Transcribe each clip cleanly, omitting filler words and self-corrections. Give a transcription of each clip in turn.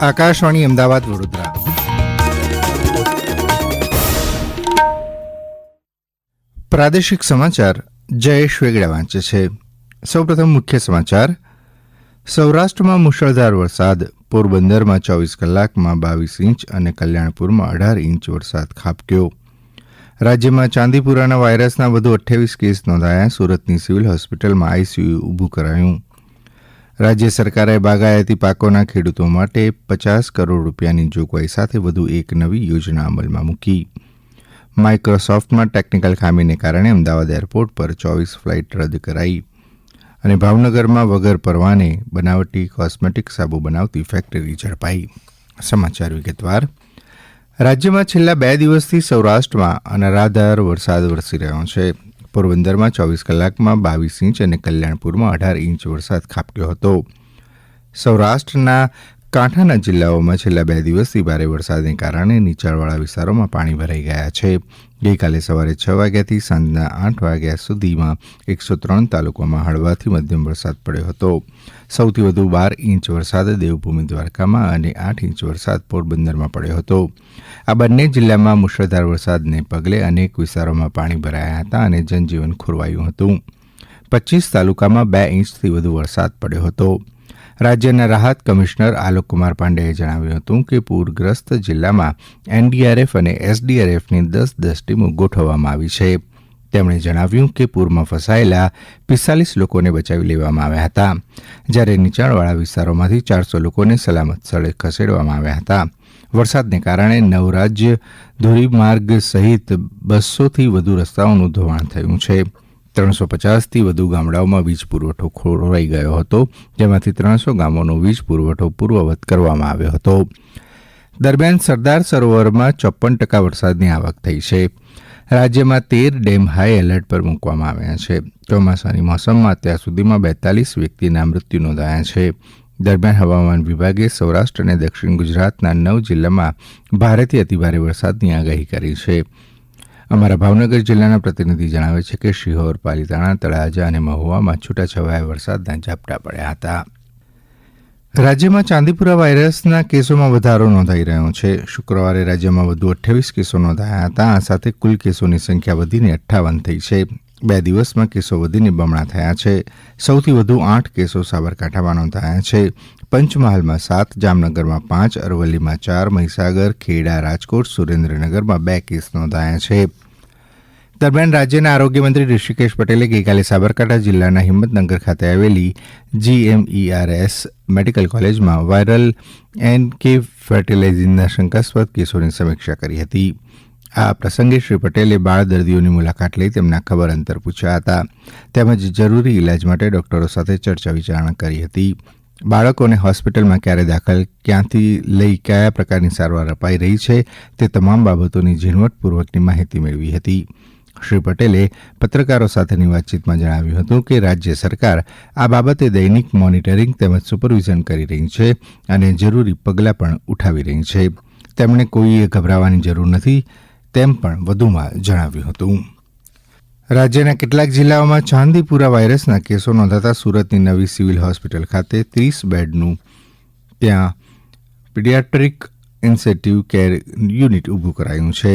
આકાશવાણી અમદાવાદ વડોદરા. પ્રાદેશિક સમાચાર જયેશ વેગડા વાંચે છે. સૌપ્રથમ મુખ્ય સમાચાર. સૌરાષ્ટ્રમાં મુશળધાર વરસાદ. પોરબંદરમાં 24 કલાકમાં 22 ઇંચ અને કલ્યાણપુરમાં 18 ઇંચ વરસાદ ખાબક્યો. રાજ્યમાં ચાંદીપુરાના વાયરસના વધુ 28 કેસ નોંધાયા. સુરતની સિવિલ હોસ્પિટલમાં આઈસીયુ ઊભું કરાયું. રાજ્ય સરકારે બાગાયતી પાકોના ખેડૂતો માટે 50 કરોડ રૂપિયાની જોગવાઈ સાથે વધુ એક નવી યોજના અમલમાં મૂકી. માઇક્રોસોફ્ટમાં ટેકનિકલ ખામીને કારણે અમદાવાદ એરપોર્ટ પર 24 ફ્લાઇટ રદ કરાઈ. અને ભાવનગરમાં વગર પરવાને બનાવટી કોસ્મેટિક સાબુ બનાવતી ફેક્ટરી ઝડપાઈ. સમાચાર વિગતવાર. રાજ્યમાં છેલ્લા 2 દિવસથી સૌરાષ્ટ્રમાં અનરાધાર વરસાદ વરસી રહ્યો છે. પોરબંદરમાં 24 કલાકમાં 22 ઇંચ અને કલ્યાણપુરમાં 18 ઇંચ વરસાદ ખાબક્યો હતો. સૌરાષ્ટ્રના કાંઠાના જિલ્લાઓમાં છેલ્લા 2 દિવસથી ભારે વરસાદને કારણે નીચાણવાળા વિસ્તારોમાં પાણી ભરાઈ ગયા છે. ગઈકાલે સવારે 6 વાગ્યાથી સાંજના 8 વાગ્યા સુધીમાં 103 તાલુકામાં હળવાથી મધ્યમ વરસાદ પડ્યો હતો. સૌથી વધુ 12 ઇંચ વરસાદ દેવભૂમિ દ્વારકામાં અને 8 ઇંચ વરસાદ પોરબંદરમાં પડ્યો હતો. આ બંને જિલ્લામાં મુશળધાર વરસાદને પગલે અનેક વિસ્તારોમાં પાણી ભરાયા હતા અને જનજીવન ખોરવાયું હતું. 25 તાલુકામાં 2 ઇંચથી વધુ વરસાદ પડ્યો હતો. રાજ્યના રાહત કમિશનર આલોક કુમાર પાંડેએ જણાવ્યું હતું કે પૂરગ્રસ્ત જિલ્લામાં એનડીઆરએફ અને એસડીઆરએફની 10-10 ટીમો ગોઠવવામાં આવી છે. તેમણે જણાવ્યું કે પૂરમાં ફસાયેલા 45 લોકોને બચાવી લેવામાં આવ્યા હતા, જ્યારે નીચાણવાળા વિસ્તારોમાંથી 400 લોકોને સલામત સ્થળે ખસેડવામાં આવ્યા હતા. વરસાદને કારણે નવરાજ્ય ધોરીમાર્ગ સહિત 200થી વધુ રસ્તાઓનું ધોવાણ થયું છે. 350થી વધુ ગામડાઓમાં વીજ પુરવઠો ખોરવાઈ ગયો હતો, જેમાંથી 300 ગામોનો વીજ પુરવઠો પૂર્વવત કરવામાં આવ્યો હતો. દરમિયાન સરદાર સરોવરમાં 54% વરસાદની આવક થઈ છે. રાજ્યમાં 13 ડેમ હાઈ એલર્ટ પર મૂકવામાં આવ્યા છે. ચોમાસાની મોસમમાં અત્યાર સુધીમાં 42 વ્યક્તિના મૃત્યુ નોંધાયા છે. દરમિયાન હવામાન વિભાગે સૌરાષ્ટ્ર અને દક્ષિણ ગુજરાતના 9 જિલ્લામાં ભારેથી અતિભારે વરસાદની આગાહી કરી છે. અમારા ભાવનગર જિલ્લાના પ્રતિનિધિ જણાવે છે કે શિહોર, પાલીતાણા, તળાજા અને મહુવામાં છૂટાછવાયા વરસાદના ઝાપટા પડ્યા હતા. રાજ્યમાં ચાંદીપુરા વાયરસના કેસોમાં વધારો નોંધાઈ રહ્યો છે. શુક્રવારે રાજ્યમાં વધુ 28 કેસો નોંધાયા હતા. આ સાથે કુલ કેસોની સંખ્યા વધીને 58 થઈ છે. 2 દિવસમાં કેસો વધીને બમણા થયા છે. સૌથી વધુ 8 કેસો સાબરકાંઠામાં નોંધાયા છે. પંચમહાલમાં 7, જામનગરમાં 5, અરવલ્લીમાં 4, મહીસાગર, ખેડા, રાજકોટ, સુરેન્દ્રનગરમાં 2 કેસ નોંધાયા છે. દરમિયાન રાજ્યના આરોગ્યમંત્રી ઋષિકેશ પટેલે ગઈકાલે સાબરકાંઠા જિલ્લાના હિંમતનગર ખાતે આવેલી GMERS મેડિકલ કોલેજમાં વાયરલ એન્કેફેલાઇટિસના શંકાસ્પદ કેસોની સમીક્ષા કરી હતી. આ પ્રસંગે શ્રી પટેલે બાળ દર્દીઓની મુલાકાત લઈ તેમના ખબર અંતર પૂછ્યા હતા, તેમજ જરૂરી ઇલાજ માટે ડોક્ટરો સાથે ચર્ચા વિચારણા કરી હતી. બાળકોને હોસ્પિટલમાં ક્યારે દાખલ, ક્યાંથી લઈ કયા પ્રકારની સારવાર અપાઈ રહી છે તે તમામ બાબતોની ઝીણવટપૂર્વકની માહિતી મેળવી હતી. શ્રી પટેલે પત્રકારો સાથેની વાતચીતમાં જણાવ્યું હતું કે રાજ્ય સરકાર આ બાબતે દૈનિક મોનિટરિંગ તેમજ સુપરવિઝન કરી રહી છે અને જરૂરી પગલાં પણ ઉઠાવી રહી છે. તેમણે કોઈએ ગભરાવાની જરૂર નથી તેમ પણ વધુમાં જણાવ્યું હતું. રાજ્યના કેટલાક જિલ્લાઓમાં ચાંદીપુરા વાયરસના કેસો નોંધાતા સુરતની નવી સિવિલ હોસ્પિટલ ખાતે 30 બેડનું ત્યાં પીડિયાટ્રિક ઇન્ટેન્સિવ કેર યુનિટ ઊભું કરાયું છે,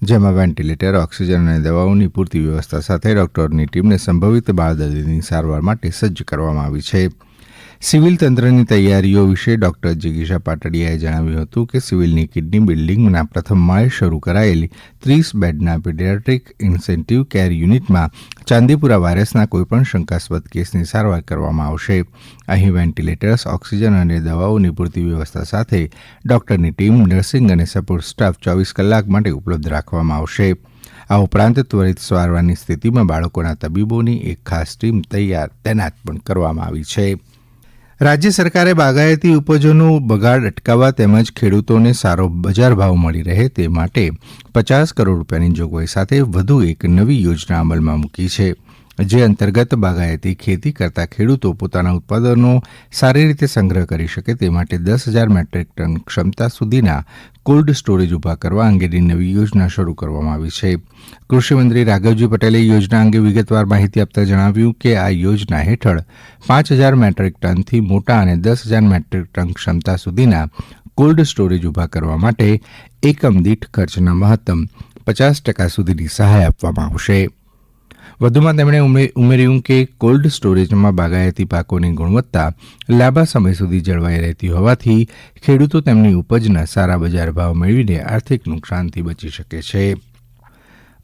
જેમાં વેન્ટિલેટર, ઓક્સિજન અને દવાઓની પૂરતી વ્યવસ્થા સાથે ડોક્ટરોની ટીમને સંભવિત બાળ દર્દીની સારવાર માટે સજ્જ કરવામાં આવી છે. સિવિલ તંત્રની તૈયારીઓ વિશે ડોક્ટર જિગીશા પાટડિયાએ જણાવ્યું હતું કે સિવિલની કિડની બિલ્ડિંગના પ્રથમ માળે શરૂ કરાયેલી 30 બેડના પીડિયાટ્રિક ઇન્ટેન્સિવ કેર યુનિટમાં ચાંદીપુરા વાયરસના કોઈપણ શંકાસ્પદ કેસની સારવાર કરવામાં આવશે. અહીં વેન્ટિલેટર્સ, ઓક્સિજન અને દવાઓની પૂરતી વ્યવસ્થા સાથે ડોક્ટરની ટીમ, નર્સિંગ અને સપોર્ટ સ્ટાફ 24 કલાક માટે ઉપલબ્ધ રાખવામાં આવશે. આ ઉપરાંત ત્વરિત સારવારની સ્થિતિમાં બાળકોના તબીબોની એક ખાસ ટીમ તૈનાત પણ કરવામાં આવી છે. રાજ્ય સરકારે બાગાયતી ઉપજોનું બગાડ અટકાવવા તેમજ ખેડૂતોને સારો બજાર ભાવ મળી રહે તે માટે 50 કરોડ રૂપિયાની જોગવાઈ સાથે વધુ એક નવી યોજના અમલમાં મૂકી છે. જે અંતર્ગત બાગાયતી ખેતી કરતા ખેડૂતો પોતાના ઉત્પાદનો સારી રીતે સંગ્રહ કરી શકે તે માટે 10,000 મેટ્રિક ટન ક્ષમતા સુધીના કોલ્ડ સ્ટોરેજ ઊભા કરવા અંગેની નવી યોજના શરૂ કરવામાં આવી છે. કૃષિમંત્રી રાઘવજી પટેલે યોજના અંગે વિગતવાર માહિતી આપતા જણાવ્યું કે આ યોજના હેઠળ 5,000 મેટ્રિક ટનથી મોટા અને 10,000 મેટ્રિક ટન ક્ષમતા સુધીના કોલ્ડ સ્ટોરેજ ઊભા કરવા માટે એકમ દીઠ ખર્ચના મહત્તમ 50% સુધીની સહાય આપવામાં આવશે. વધુમાં તેમણે ઉમેર્યું કે કોલ્ડ સ્ટોરેજમાં બાગાયતી પાકોની ગુણવત્તા લાંબા સમય સુધી જળવાઈ રહેતી હોવાથી ખેડૂતો તેમની ઉપજના સારા બજાર ભાવ મેળવીને આર્થિક નુકસાનથી બચી શકે છે.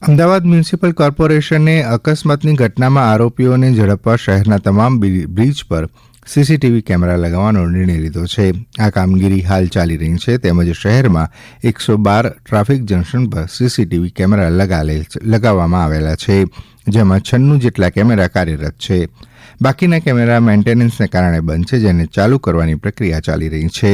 અમદાવાદ મ્યુનિસિપલ કોર્પોરેશને અકસ્માતની ઘટનામાં આરોપીઓને ઝડપવા શહેરના તમામ બ્રિજ પર સીસીટીવી કેમેરા લગાવવાનો નિર્ણય લીધો છે. આ કામગીરી હાલ ચાલી રહી છે. તેમજ શહેરમાં 112 ટ્રાફિક જંકશન પર સીસીટીવી કેમેરા લગાવવામાં આવેલા છે, જેમાં 96 જેટલા કેમેરા કાર્યરત છે. બાકીના કેમેરા મેન્ટેનન્સને કારણે બંધ છે, જેને ચાલુ કરવાની પ્રક્રિયા ચાલી રહી છે.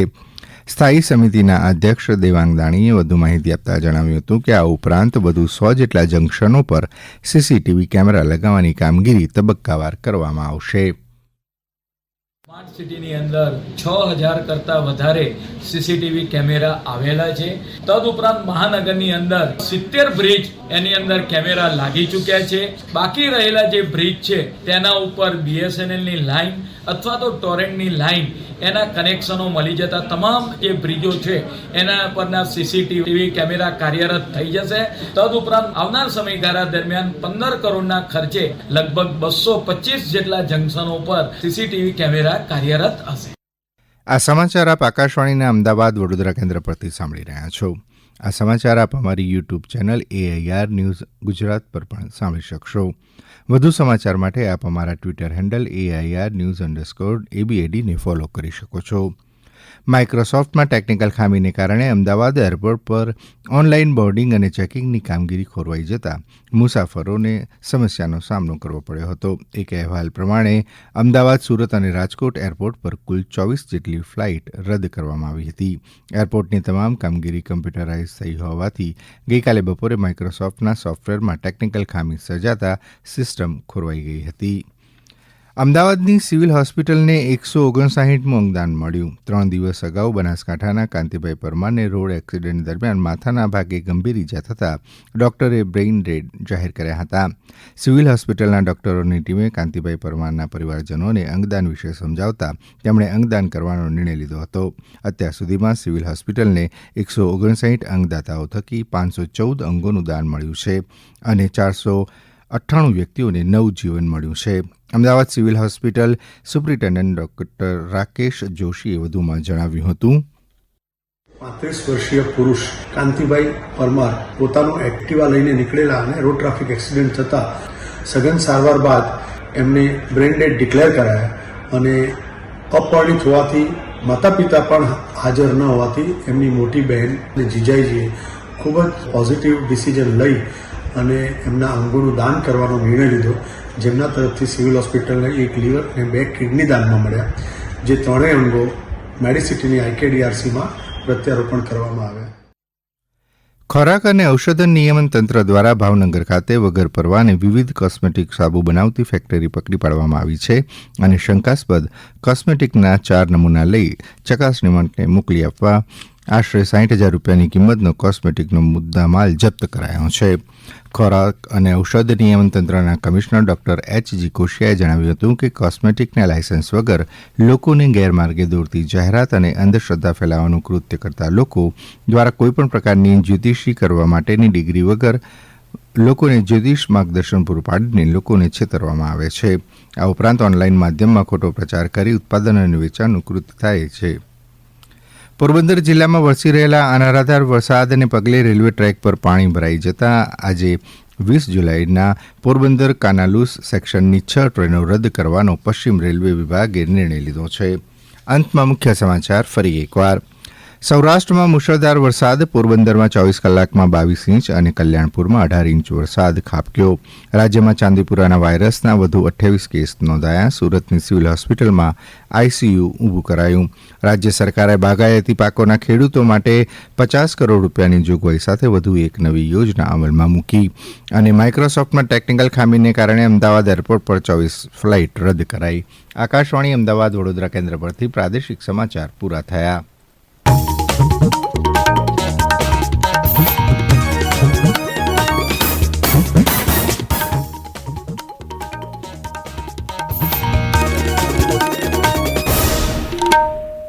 સ્થાયી સમિતિના અધ્યક્ષ દેવાંગ દાણીએ વધુ માહિતી આપતા જણાવ્યું હતું કે આ ઉપરાંત વધુ 100 જેટલા જંકશનો પર સીસીટીવી કેમેરા લગાવવાની કામગીરી તબક્કાવાર કરવામાં આવશે. સ્માર્ટ સિટીની અંદર 6,000 કરતાં વધારે સીસીટીવી કેમેરા આવેલા છે. તદુપરાંત મહાનગરની અંદર 70 બ્રિજ એની અંદર કેમેરા લાગી ચૂક્યા છે. બાકી રહેલા જે બ્રિજ છે તેના ઉપર BSNLની લાઈન અથવા તો ટોરેન્ટની લાઈન એના કનેક્શનો મળી જતા તમામ જે બ્રિજો છે એના પરના સીસીટીવી કેમેરા કાર્યરત થઈ જશે. તદુપરાંત આવનાર સમયગાળા દરમિયાન 15 કરોડના ખર્ચે લગભગ 225 જેટલા જંકશનો પર સીસીટીવી કેમેરા કાર્યરત હશે. આ સમાચાર આપ આકાશવાણીના અમદાવાદ વડોદરા કેન્દ્ર પરથી સાંભળી રહ્યા છો. આ સમાચાર આપ અમારી YouTube channel AIR news Gujarat પર પણ સાંભળી શકશો. વધુ સમાચાર માટે આપ અમારા ટ્વિટર હેન્ડલ AIR_news_ABAD ને ફોલો કરી શકો છો. માઇક્રોસોફ્ટમાં ટેકનિકલ ખામીને કારણે અમદાવાદ એરપોર્ટ પર ઓનલાઈન બોર્ડિંગ અને ચેકિંગની કામગીરી ખોરવાઈ જતા મુસાફરોને સમસ્યાનો સામનો કરવો પડ્યો હતો. એક અહેવાલ પ્રમાણે અમદાવાદ, સુરત અને રાજકોટ એરપોર્ટ પર કુલ 24 જેટલી ફ્લાઇટ રદ કરવામાં આવી હતી. એરપોર્ટની તમામ કામગીરી કમ્પ્યુટરાઇઝ થઈ હોવાથી ગઈકાલે બપોરે માઇક્રોસોફ્ટના સોફ્ટવેરમાં ટેકનિકલ ખામી સર્જાતા સિસ્ટમ ખોરવાઈ ગઈ હતી. અમદાવાદની સિવિલ હોસ્પિટલને 159મું અંગદાન મળ્યું. 3 દિવસ અગાઉ બનાસકાંઠાના કાંતિભાઈ પરમારને રોડ એક્સિડન્ટ દરમિયાન માથાના ભાગે ગંભીર ઇજા થતાં ડોક્ટરે બ્રેઇન ડેડ જાહેર કર્યા હતા. સિવિલ હોસ્પિટલના ડોક્ટરોની ટીમે કાંતિભાઈ પરમારના પરિવારજનોને અંગદાન વિશે સમજાવતા તેમણે અંગદાન કરવાનો નિર્ણય લીધો હતો. અત્યાર સુધીમાં સિવિલ હોસ્પિટલને 159 અંગદાતાઓ થકી 514 અંગોનું દાન મળ્યું છે અને 498 વ્યક્તિઓને નવજીવન મળ્યું છે. Ahmedabad civil hospital superintendent doctor Rakesh જોશીએ વધુમાં જણાવ્યું હતું. 35 વર્ષીય પુરુષ કાંતિભાઈ પરમાર પોતાનું એક્ટિવા લઈને નીકળેલા અને રોડ ટ્રાફિક એક્સિડન્ટ થતાં સઘન સારવાર બાદ એમને બ્રેઇન ડેડ ડિક્લેર કરાયા અને અપરિણિત હોવાથી માતા પિતા પણ હાજર ન હોવાથી એમની મોટી બહેન અને જીજાઈજીએ ખૂબ જ પોઝિટિવ ડિસિઝન લઈ અને એમના અંગોનું દાન કરવાનો નિર્ણય લીધો, જેમના તરફથી સિવિલ હોસ્પિટલને 1 લીવર અને 2 કિડની દાનમાં મળ્યા, જે 3 અંગો મેડિસિટીની IKDRCમાં પ્રત્યારોપણ કરવામાં આવ્યા. ખોરાક અને ઔષધ નિયમન તંત્ર દ્વારા ભાવનગર ખાતે વગર પરવાને વિવિધ કોસ્મેટિક સાબુ બનાવતી ફેક્ટરી પકડી પાડવામાં આવી છે અને શંકાસ્પદ કોસ્મેટિકના 4 નમૂના લઈ ચકાસણી માટે મોકલી આપવા આશરે 60,000 રૂપિયાની કિંમતનો કોસ્મેટિકનો મુદ્દામાલ જપ્ત કરાયો છે. ખોરાક અને ઔષધ નિયમન તંત્રના કમિશનર ડોક્ટર HG કોશિયાએ જણાવ્યું હતું કે કોસ્મેટિકના લાયસન્સ વગર લોકોને ગેરમાર્ગે દોરતી જાહેરાત અને અંધશ્રદ્ધા ફેલાવવાનું કૃત્ય કરતા લોકો દ્વારા કોઈપણ પ્રકારની જ્યોતિષી કરવા માટેની ડિગ્રી વગર લોકોને જ્યોતિષ માર્ગદર્શન પૂરું પાડીને લોકોને છેતરવામાં આવે છે. આ ઉપરાંત ઓનલાઈન માધ્યમમાં ખોટો પ્રચાર કરી ઉત્પાદન અને વેચાણનું કૃત્ય થાય છે. પોરબંદર જિલ્લામાં વરસી રહેલા અનરાધાર વરસાદને પગલે રેલવે ટ્રેક પર પાણી ભરાઈ જતાં આજે 20 જુલાઈના પોરબંદર કાનાલુસ સેક્શનની 6 ટ્રેનો રદ કરવાનો પશ્ચિમ રેલવે વિભાગે નિર્ણય લીધો છે. અંતમાં મુખ્ય સમાચાર ફરી એકવાર. સૌરાષ્ટ્રમાં મુશળધાર વરસાદ, પોરબંદરમાં 24 કલાકમાં 22 ઇંચ અને કલ્યાણપુરમાં 18 ઇંચ વરસાદ ખાબક્યો. રાજ્યમાં ચાંદીપુરાના વાયરસના વધુ 28 કેસ નોંધાયા. સુરતની સિવિલ હોસ્પિટલમાં આઈસીયુ ઊભું કરાયું. રાજ્ય સરકારે બાગાયતી પાકોના ખેડૂતો માટે 50 કરોડ રૂપિયાની જોગવાઈ સાથે વધુ એક નવી યોજના અમલમાં મૂકી. અને માઇક્રોસોફ્ટમાં ટેકનિકલ ખામીને કારણે અમદાવાદ એરપોર્ટ પર 24 ફ્લાઇટ રદ કરાઈ. આકાશવાણી અમદાવાદ વડોદરા કેન્દ્ર પરથી પ્રાદેશિક સમાચાર પૂરા થયા.